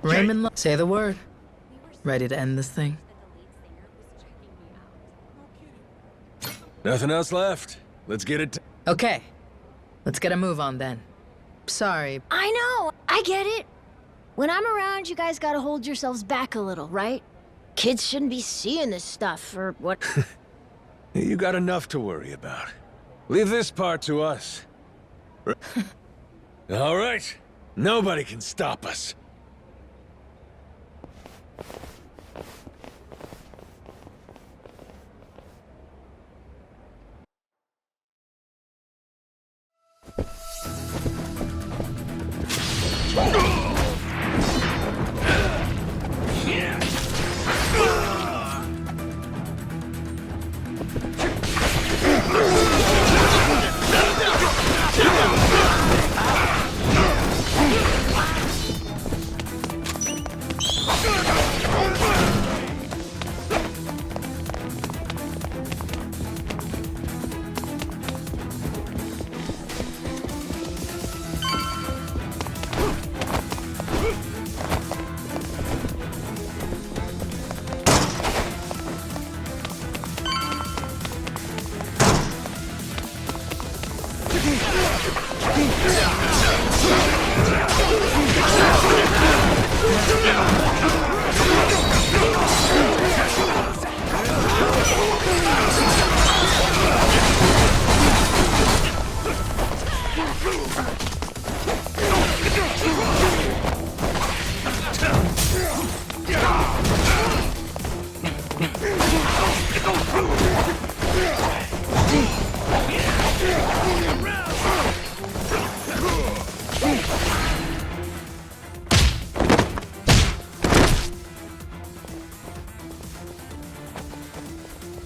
Raymond, say the word. Ready to end this thing? Nothing else left. Let's get it. Okay. Let's get a move on then. Sorry. I know. I get it. When I'm around, you guys gotta hold yourselves back a little, right? Kids shouldn't be seeing this stuff, or what? You got enough to worry about. Leave this part to us. All right. Nobody can stop us.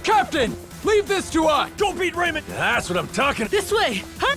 Captain! Leave this to us! Don't beat Raymond! That's what I'm talking. This way! Huh?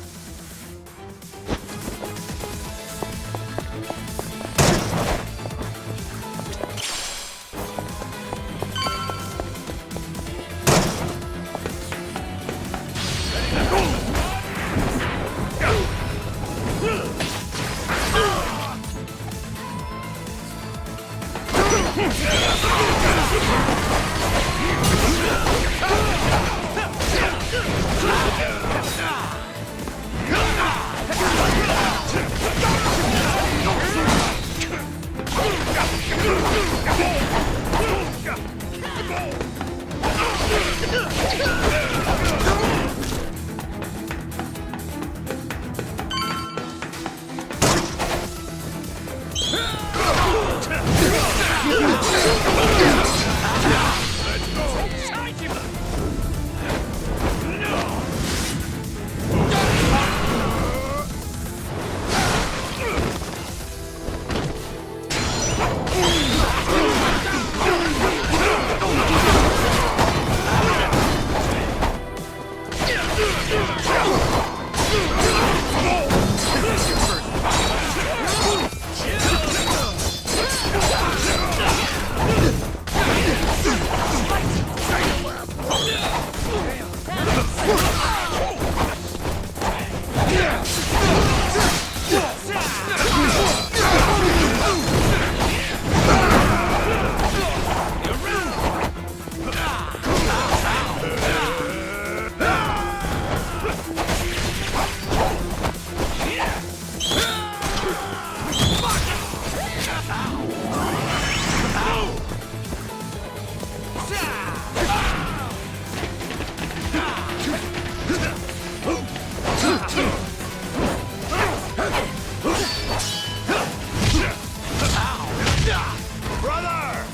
Brother!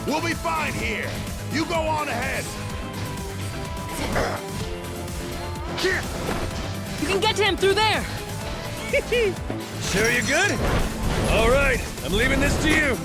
We'll be fine here. You go on ahead. You can get to him through there! Sure you're good? All right, I'm leaving this to you.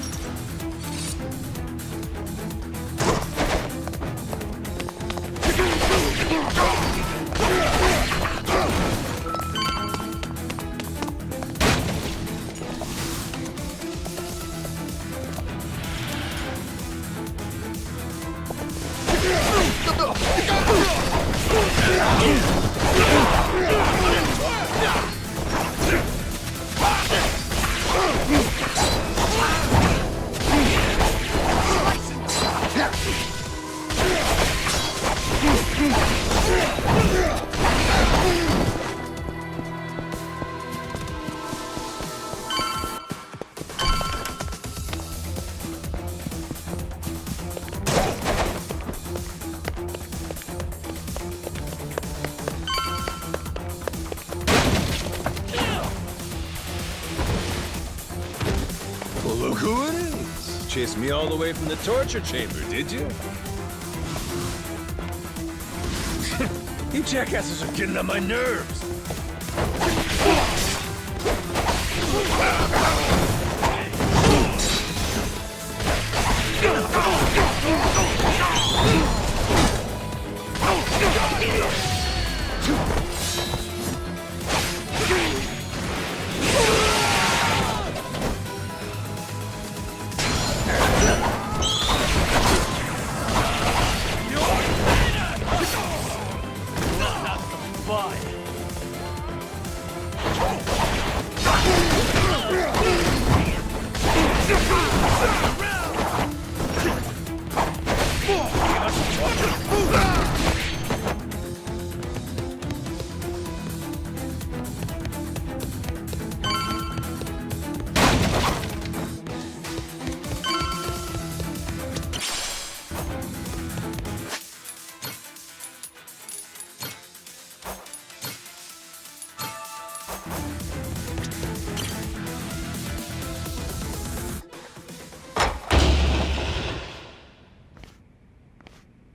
look who it is. Chased me all the way from the torture chamber, did you? You jackasses are getting on my nerves.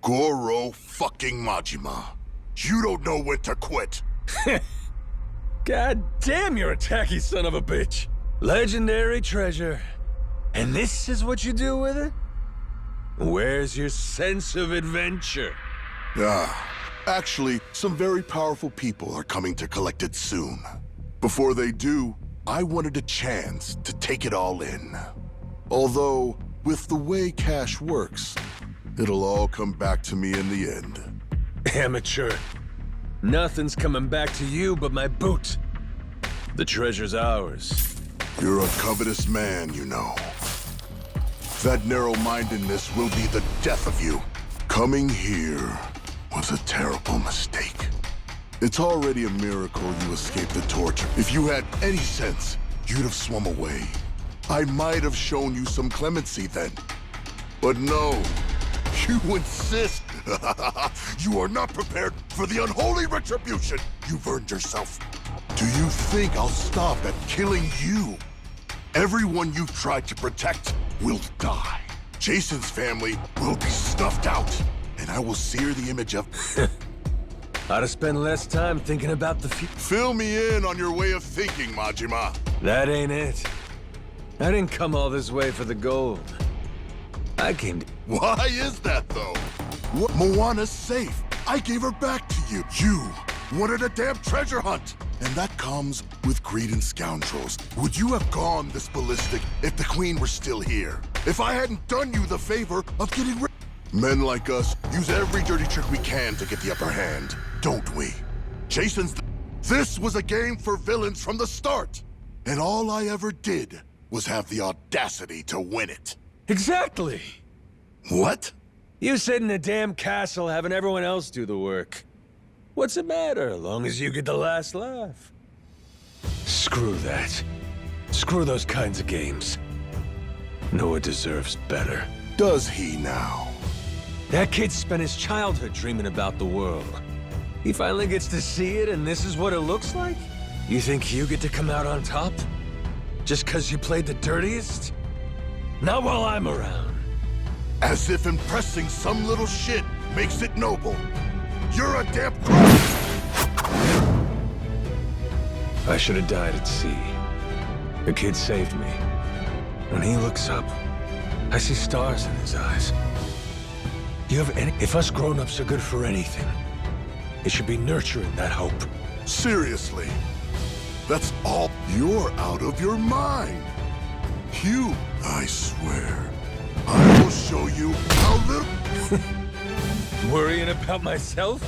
Goro fucking Majima. You don't know when to quit. God damn, you're a tacky son of a bitch. Legendary treasure. And this is what you do with it? Where's your sense of adventure? Actually, some very powerful people are coming to collect it soon. Before they do, I wanted a chance to take it all in. Although, with the way cash works, it'll all come back to me in the end. Amateur. Nothing's coming back to you but my boot. The treasure's ours. You're a covetous man, you know. That narrow-mindedness will be the death of you. Coming here was a terrible mistake. It's already a miracle you escaped the torture. If you had any sense, you'd have swum away. I might have shown you some clemency then. But no, you insist. You are not prepared for the unholy retribution you've earned yourself. Do you think I'll stop at killing you? Everyone you've tried to protect will die. Jason's family will be snuffed out, and I will sear the image of... Ought to spend less time thinking about the future. Fill me in on your way of thinking, Majima. That ain't it. I didn't come all this way for the gold. I came to... Why is that, though? What? Moana's safe. I gave her back to you. You wanted a damn treasure hunt. And that comes with greed and scoundrels. Would you have gone this ballistic if the Queen were still here? If I hadn't done you the favor of getting rid... Men like us use every dirty trick we can to get the upper hand, don't we? Jason's... This was a game for villains from the start. And all I ever did was have the audacity to win it. Exactly! What? You sit in a damn castle having everyone else do the work. What's the matter, as long as you get the last laugh? Screw that. Screw those kinds of games. Noah deserves better. Does he now? That kid spent his childhood dreaming about the world. He finally gets to see it, and this is what it looks like? You think you get to come out on top? Just 'cause you played the dirtiest? Not while I'm around. As if impressing some little shit makes it noble. You're a damn crook! I should have died at sea. The kid saved me. When he looks up, I see stars in his eyes. You have any... If us grown-ups are good for anything, it should be nurturing that hope. Seriously? That's all... You're out of your mind. You, I swear, I will show you how little... Worrying about myself?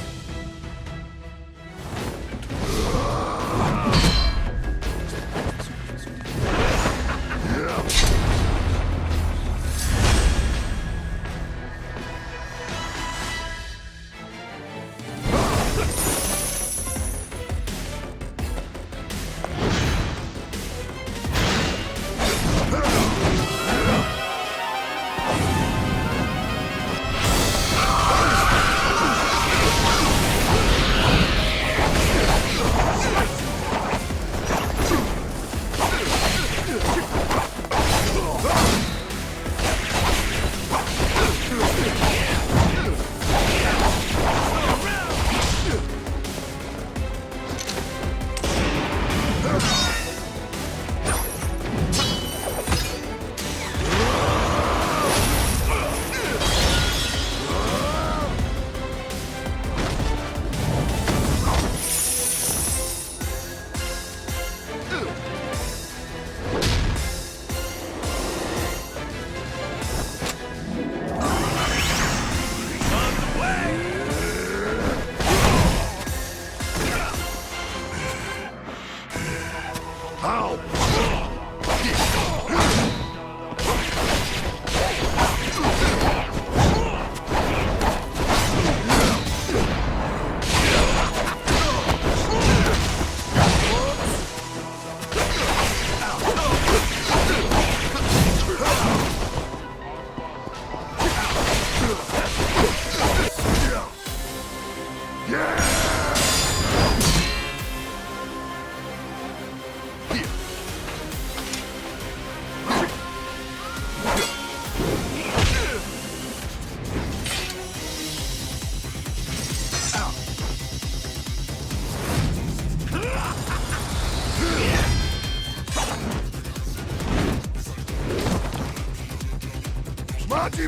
Not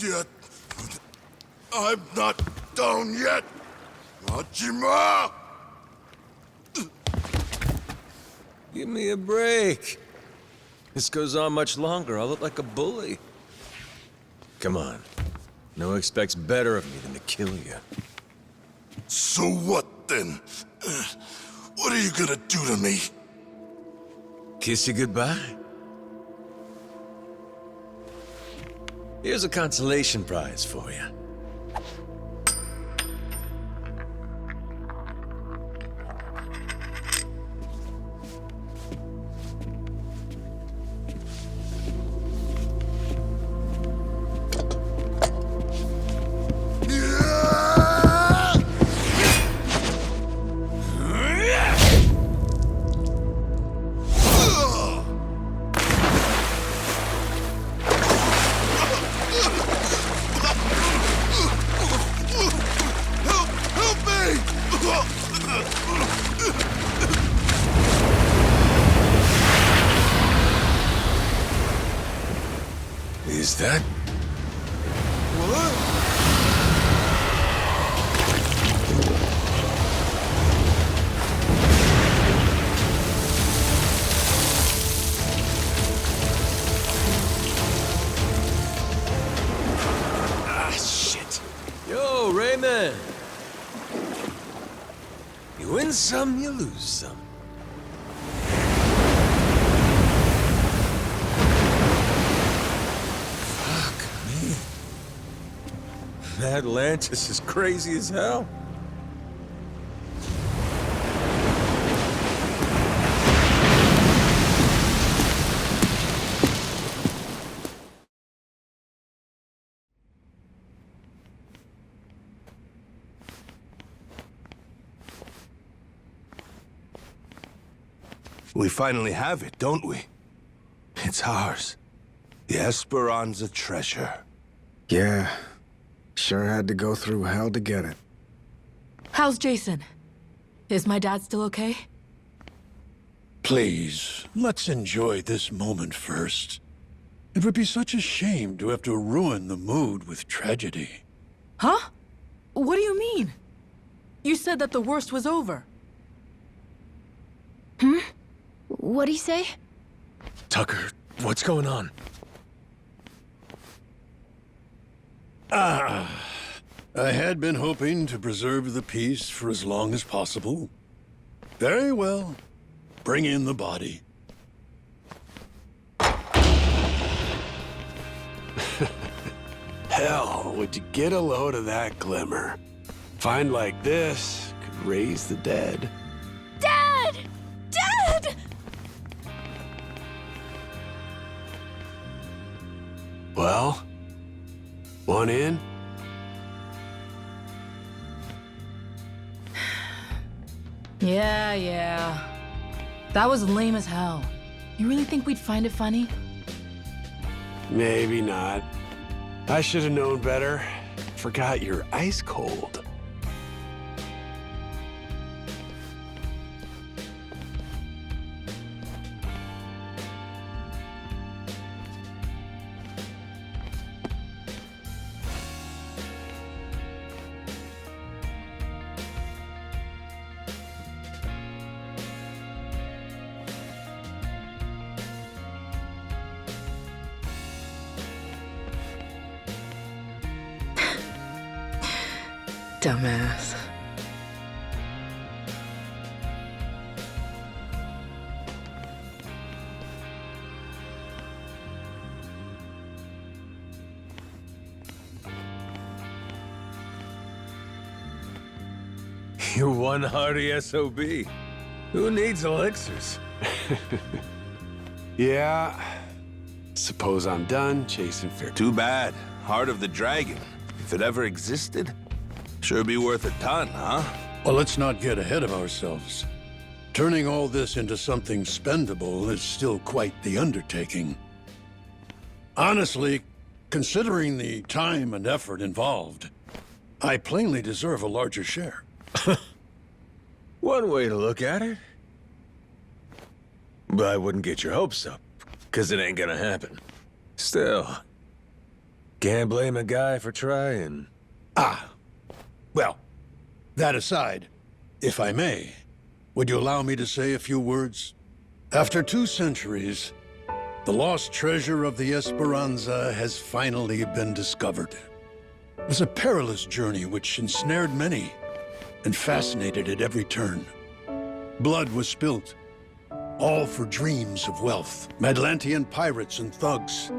yet. I'm not down yet. Majima! Give me a break. This goes on much longer, I'll look like a bully. Come on. No one expects better of me than to kill you. So what then? What are you gonna do to me? Kiss you goodbye? Here's a consolation prize for you. Is that? Ah, shit. Yo, Raymond. You win some, you lose some. Atlantis is crazy as hell. We finally have it, don't we? It's ours. The Esperanza treasure. Yeah. Sure had to go through hell to get it. How's Jason? Is my dad still okay? Please, let's enjoy this moment first. It would be such a shame to have to ruin the mood with tragedy. Huh? What do you mean? You said that the worst was over. What'd he say? Tucker, what's going on? I had been hoping to preserve the peace for as long as possible. Very well. Bring in the body. Hell, would you get a load of that glimmer? Find like this could raise the dead. Dad! Dad! Well, one in? Yeah. That was lame as hell. You really think we'd find it funny? Maybe not. I should have known better. Forgot you're ice cold. Dumbass. You're one hardy SOB. Who needs elixirs? Yeah. Suppose I'm done chasing fear. Too bad. Heart of the Dragon. If it ever existed, sure be worth a ton, huh? Well, let's not get ahead of ourselves. Turning all this into something spendable is still quite the undertaking. Honestly, considering the time and effort involved, I plainly deserve a larger share. One way to look at it. But I wouldn't get your hopes up, because it ain't gonna happen. Still, can't blame a guy for trying. Well, that aside, if I may, would you allow me to say a few words? After 2 centuries, the lost treasure of the Esperanza has finally been discovered. It was a perilous journey which ensnared many and fascinated at every turn. Blood was spilt, all for dreams of wealth. Atlantean pirates and thugs,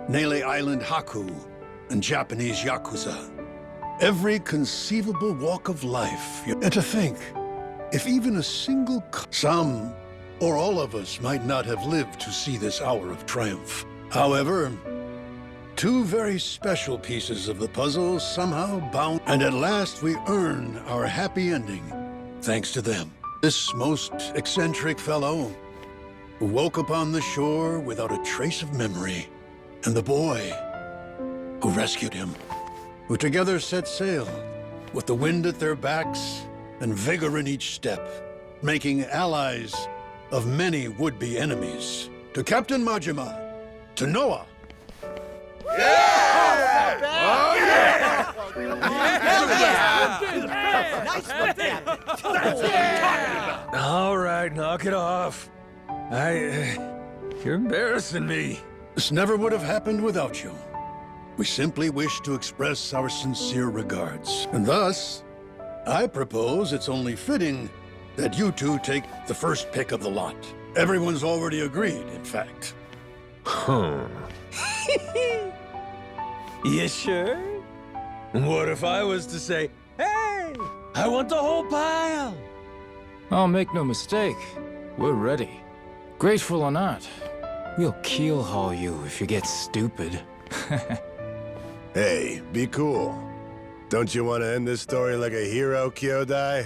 Nele Island Haku, and Japanese Yakuza. Every conceivable walk of life. And to think, if even a single some or all of us might not have lived to see this hour of triumph. However, 2 very special pieces of the puzzle somehow bound, and at last we earn our happy ending, thanks to them. This most eccentric fellow who woke upon the shore without a trace of memory, and the boy who rescued him, who together set sail with the wind at their backs and vigor in each step, making allies of many would-be enemies. To Captain Majima, to Noah. All right, knock it off. You're embarrassing me. This never would have happened without you. We simply wish to express our sincere regards. And thus, I propose it's only fitting that you 2 take the first pick of the lot. Everyone's already agreed, in fact. You sure? What if I was to say, hey, I want the whole pile? Oh, make no mistake. We're ready. Grateful or not, we'll keel-haul you if you get stupid. Hey, be cool. Don't you want to end this story like a hero, Kyodai?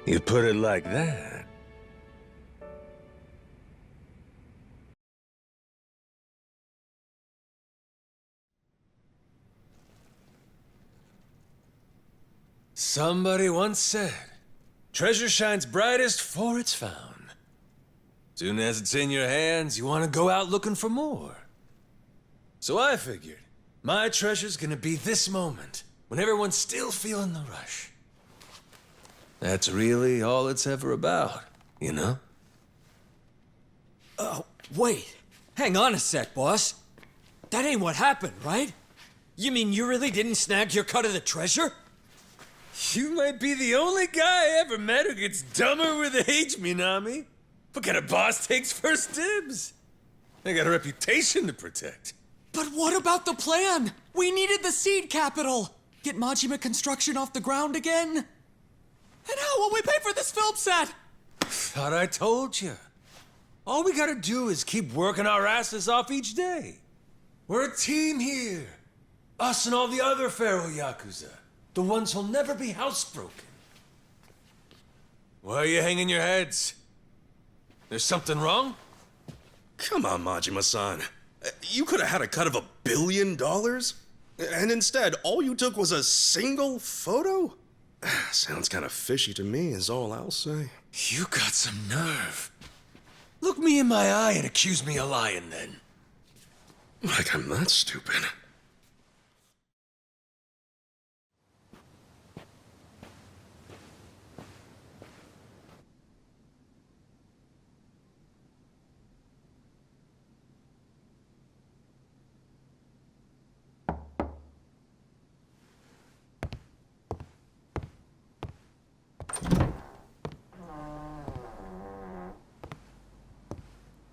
You put it like that. Somebody once said, treasure shines brightest for it's found. Soon as it's in your hands, you want to go out looking for more. So I figured, my treasure's gonna be this moment, when everyone's still feeling the rush. That's really all it's ever about, you know? Wait. Hang on a sec, boss. That ain't what happened, right? You mean you really didn't snag your cut of the treasure? You might be the only guy I ever met who gets dumber with age, Minami. What kind of boss takes first dibs? I got a reputation to protect. But what about the plan? We needed the seed capital. Get Majima construction off the ground again? And how will we pay for this film set? Thought I told you. All we gotta do is keep working our asses off each day. We're a team here. Us and all the other Pharaoh Yakuza. The ones who'll never be housebroken. Why are you hanging your heads? There's something wrong? Come on, Majima-san. You could have had a cut of $1 billion? And instead, all you took was a single photo? Sounds kind of fishy to me, is all I'll say. You got some nerve. Look me in my eye and accuse me of lying, then. Like I'm that stupid.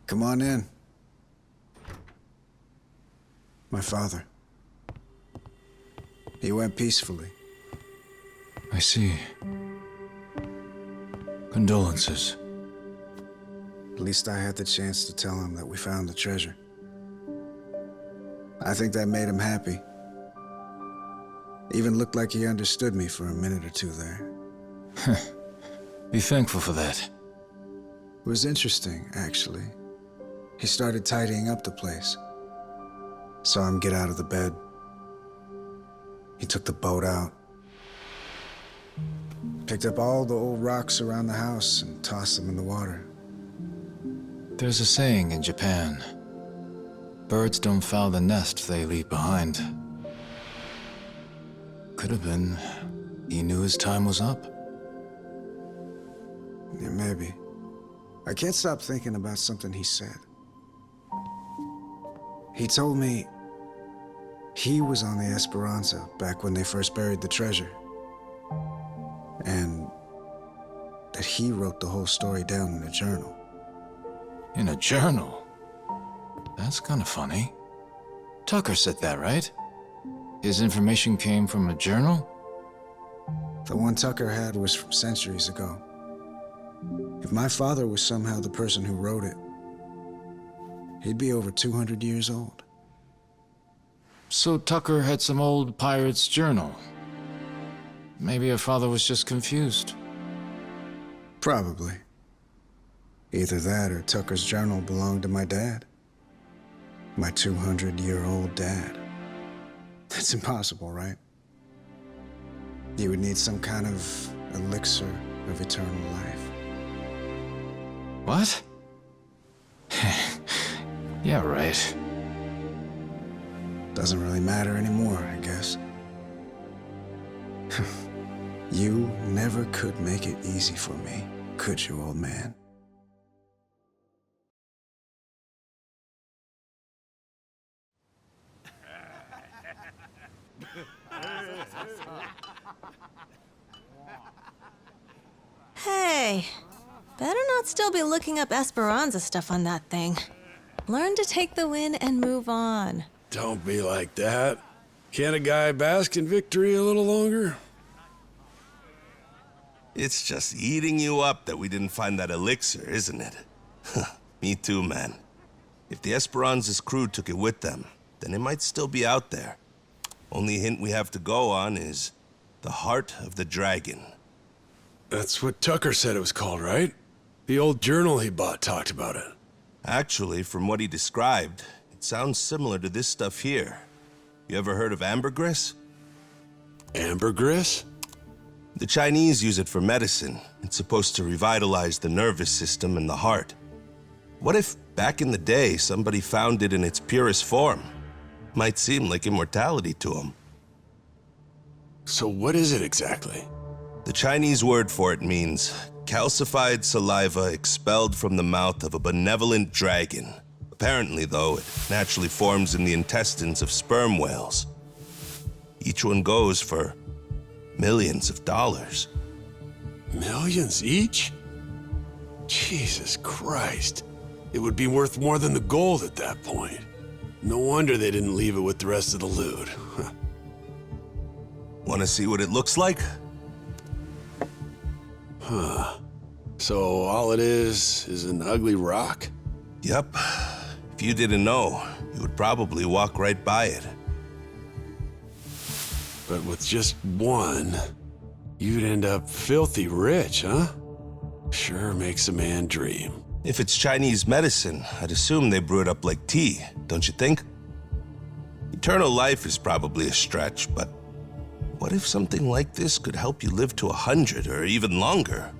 Come on in. My father. He went peacefully. I see. Condolences. At least I had the chance to tell him that we found the treasure. I think that made him happy. Even looked like he understood me for a minute or two there. Be thankful for that. It was interesting, actually. He started tidying up the place. Saw him get out of the bed. He took the boat out. Picked up all the old rocks around the house and tossed them in the water. There's a saying in Japan. Birds don't foul the nest they leave behind. Could have been he knew his time was up. Yeah, maybe. I can't stop thinking about something he said. He told me he was on the Esperanza back when they first buried the treasure. And that he wrote the whole story down in a journal. In a journal? That's kind of funny. Tucker said that, right? His information came from a journal? The one Tucker had was from centuries ago. If my father was somehow the person who wrote it, he'd be over 200 years old. So Tucker had some old pirate's journal. Maybe your father was just confused. Probably. Either that or Tucker's journal belonged to my dad. My 200-year-old dad. That's impossible, right? You would need some kind of elixir of eternal life. What? Yeah, right. Doesn't really matter anymore, I guess. You never could make it easy for me, could you, old man? Hey, better not still be looking up Esperanza stuff on that thing. Learn to take the win and move on. Don't be like that. Can't a guy bask in victory a little longer? It's just eating you up that we didn't find that elixir, isn't it? Me too, man. If the Esperanza's crew took it with them, then it might still be out there. Only hint we have to go on is the Heart of the Dragon. That's what Tucker said it was called, right? The old journal he bought talked about it. Actually, from what he described, it sounds similar to this stuff here. You ever heard of ambergris? Ambergris? The Chinese use it for medicine. It's supposed to revitalize the nervous system and the heart. What if, back in the day, somebody found it in its purest form? Might seem like immortality to them. So what is it exactly? The Chinese word for it means calcified saliva expelled from the mouth of a benevolent dragon. Apparently, though, it naturally forms in the intestines of sperm whales. Each one goes for millions of dollars. Millions each? Jesus Christ. It would be worth more than the gold at that point. No wonder they didn't leave it with the rest of the loot. Want to see what it looks like? Huh. So all it is an ugly rock? Yep. If you didn't know, you would probably walk right by it. But with just one, you'd end up filthy rich, huh? Sure makes a man dream. If it's Chinese medicine, I'd assume they brew it up like tea, don't you think? Eternal life is probably a stretch, but what if something like this could help you live to 100 or even longer?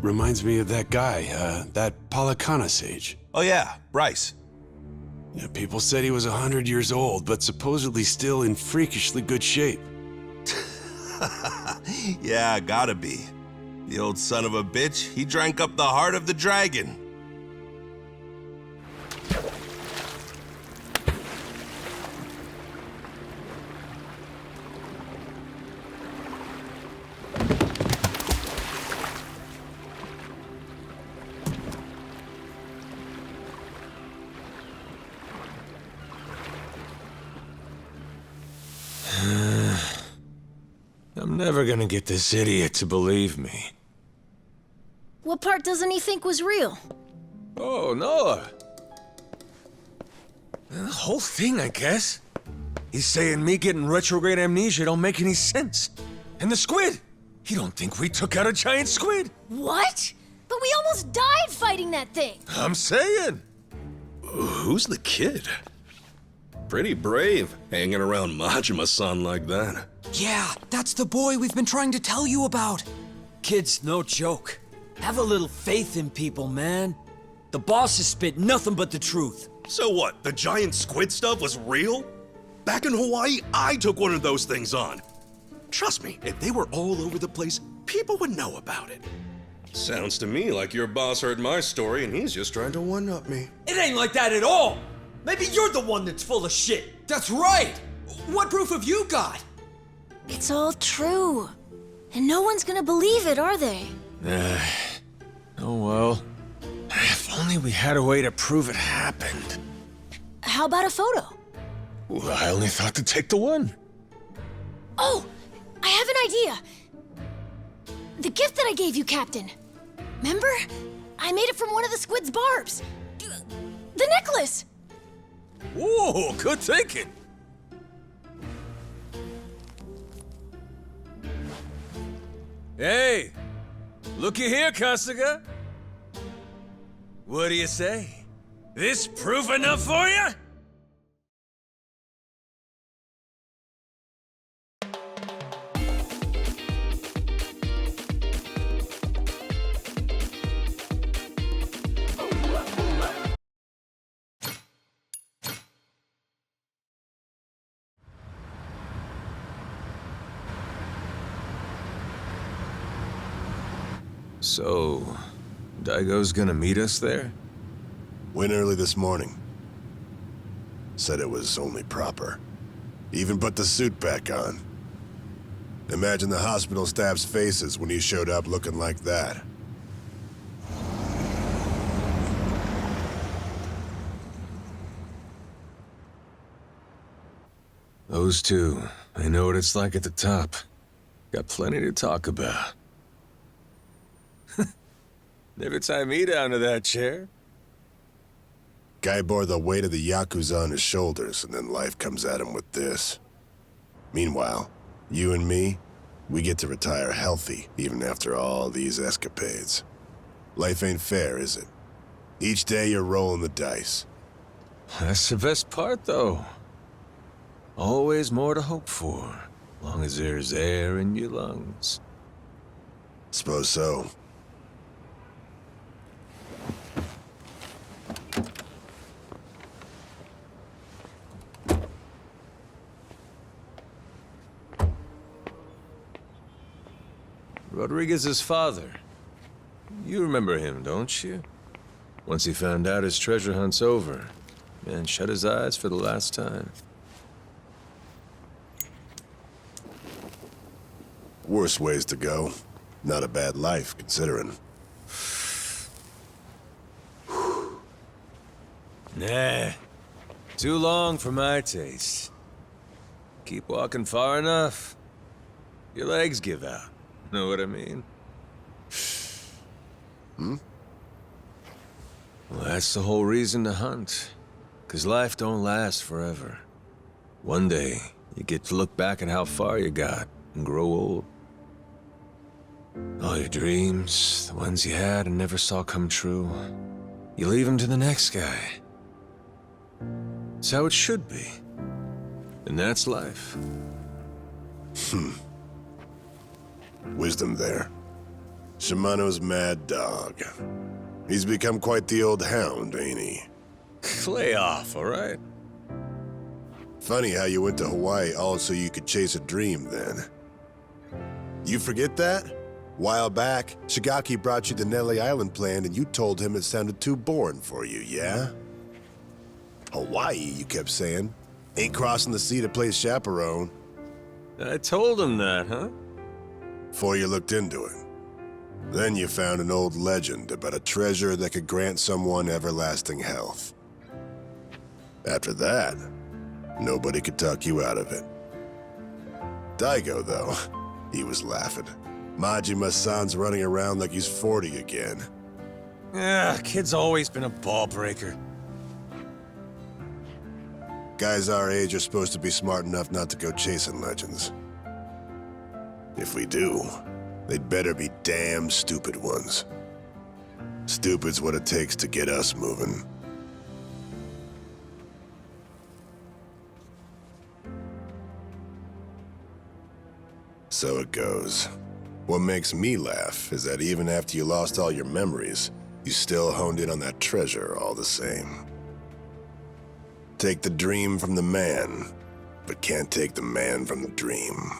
Reminds me of that guy, that Palakana sage. Oh yeah, Bryce. Yeah, people said he was 100 years old, but supposedly still in freakishly good shape. Yeah, gotta be. The old son of a bitch, he drank up the heart of the dragon. I'm I'm never gonna get this idiot to believe me. What part doesn't he think was real? Oh, Noah. The whole thing, I guess. He's saying me getting retrograde amnesia don't make any sense. And the squid! He don't think we took out a giant squid! What? But we almost died fighting that thing! I'm saying! Who's the kid? Pretty brave, hanging around Majima-san like that. Yeah, that's the boy we've been trying to tell you about. Kid's no joke. Have a little faith in people, man. The boss has spit nothing but the truth. So what, the giant squid stuff was real? Back in Hawaii, I took one of those things on. Trust me, if they were all over the place, people would know about it. Sounds to me like your boss heard my story and he's just trying to one-up me. It ain't like that at all. Maybe you're the one that's full of shit. That's right! What proof have you got? It's all true. And no one's gonna believe it, are they? Oh well. If only we had a way to prove it happened. How about a photo? Well, I only thought to take the one. Oh, I have an idea. The gift that I gave you, Captain. Remember? I made it from one of the squid's barbs. The necklace! Whoa, good thinking. Hey, looky here, Kasuga. What do you say? This proof enough for you? So, Daigo's gonna meet us there? Went early this morning. Said it was only proper. Even put the suit back on. Imagine the hospital staff's faces when he showed up looking like that. Those two, they know what it's like at the top. Got plenty to talk about. Never tie me down to that chair. Guy bore the weight of the Yakuza on his shoulders, and then life comes at him with this. Meanwhile, you and me, we get to retire healthy, even after all these escapades. Life ain't fair, is it? Each day you're rolling the dice. That's the best part, though. Always more to hope for, long as there's air in your lungs. Suppose so. Rodriguez's father. You remember him, don't you? Once he found out his treasure hunt's over, man shut his eyes for the last time. Worse ways to go. Not a bad life, considering. Nah. Too long for my taste. Keep walking far enough, your legs give out. Know what I mean? Hmm? Well, that's the whole reason to hunt. 'Cause life don't last forever. One day, you get to look back at how far you got and grow old. All your dreams, the ones you had and never saw come true, you leave them to the next guy. It's how it should be. And that's life. Wisdom there. Shimano's mad dog. He's become quite the old hound, ain't he? Lay off, all right? Funny how you went to Hawaii all so you could chase a dream then. You forget that? While back, Shigaki brought you the Nelly Island plan and you told him it sounded too boring for you, yeah? Hawaii, you kept saying. Ain't crossing the sea to play chaperone. I told him that, huh? Before you looked into it. Then you found an old legend about a treasure that could grant someone everlasting health. After that, nobody could talk you out of it. Daigo, though, He was laughing. Majima-san's running around like he's 40 again. Kid's always been a ball breaker. Guys our age are supposed to be smart enough not to go chasing legends. If we do, they'd better be damn stupid ones. Stupid's what it takes to get us moving. So it goes. What makes me laugh is that even after you lost all your memories, you still honed in on that treasure all the same. Take the dream from the man, but can't take the man from the dream.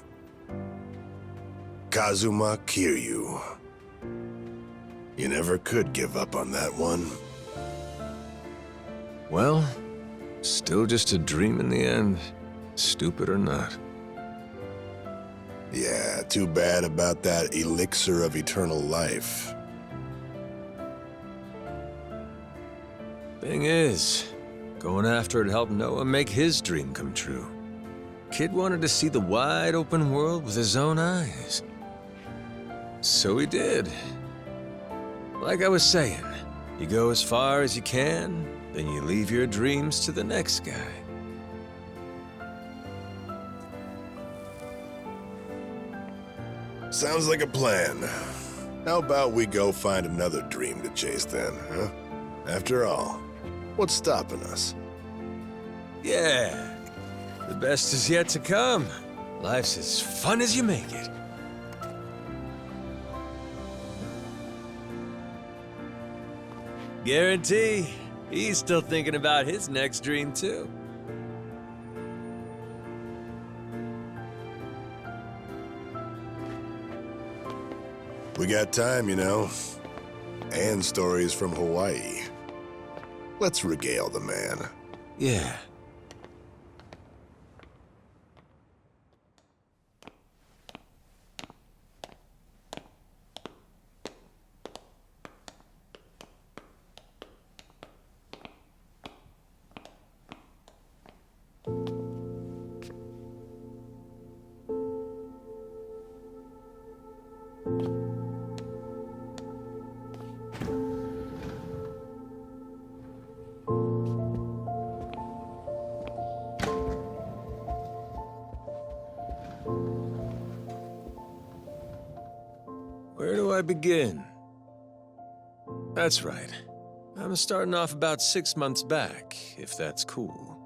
Kazuma Kiryu. You never could give up on that one. Well, still just a dream in the end, stupid or not. Yeah, too bad about that elixir of eternal life. Thing is, going after it helped Noah make his dream come true. Kid wanted to see the wide open world with his own eyes. So he did. Like I was saying, you go as far as you can, then you leave your dreams to the next guy. Sounds like a plan. How about we go find another dream to chase then, huh? After all, what's stopping us? Yeah, the best is yet to come. Life's as fun as you make it. Guarantee he's still thinking about his next dream, too. We got time, you know. And stories from Hawaii. Let's regale the man. Yeah. Where do I begin? That's right. I'm starting off about 6 months back, if that's cool.